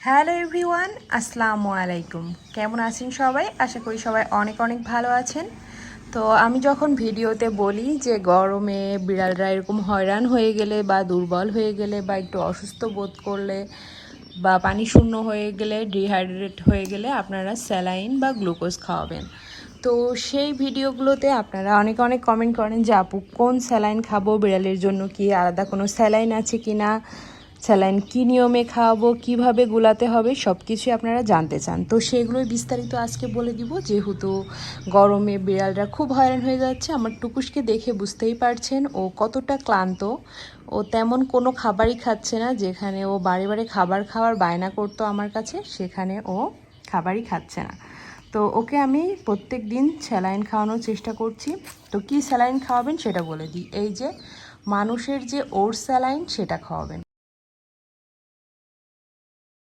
Hello everyone, আসসালামু আলাইকুম। কেমন আছেন সবাই? আশা করি সবাই অনেক অনেক ভালো আছেন। তো আমি যখন ভিডিওতে বলি যে গরমে বিড়ালরা এরকম হয়রান হয়ে গেলে বা দুর্বল হয়ে গেলে বা একটু অসুস্থ বোধ করলে বা পানি শূন্য হয়ে গেলে, ডিহাইড্রেট হয়ে গেলে আপনারা স্যালাইন বা গ্লুকোজ খাওয়াবেন। তো সেই ভিডিওগুলোতে আপনারা অনেক অনেক কমেন্ট করেন যে আপু কোন স্যালাইন খাবো, বিড়ালের জন্য কি আলাদা কোনো স্যালাইন আছে কি না, স্যালাইন কী নিয়মে খাওয়াবো, কিভাবে গুলাতে হবে, সব কিছুই আপনারা জানতে চান। তো সেগুলোই বিস্তারিত আজকে বলে দিব। যেহেতু গরমে বিড়ালরা খুব হয়রান হয়ে যাচ্ছে, আমার টুকুসকে দেখে বুঝতেই পারছেন ও কতটা ক্লান্ত। ও তেমন কোনো খাবারই খাচ্ছে না। যেখানে ও বারে বারে খাবার খাওয়ার বায়না করতো আমার কাছে, সেখানে ও খাবারই খাচ্ছে না। তো ওকে আমি প্রত্যেক দিন স্যালাইন খাওয়ানোর চেষ্টা করছি। তো কী স্যালাইন খাওয়াবেন সেটা বলে দিই। এই যে মানুষের যে ওটস স্যালাইন, সেটা খাওয়াবেন।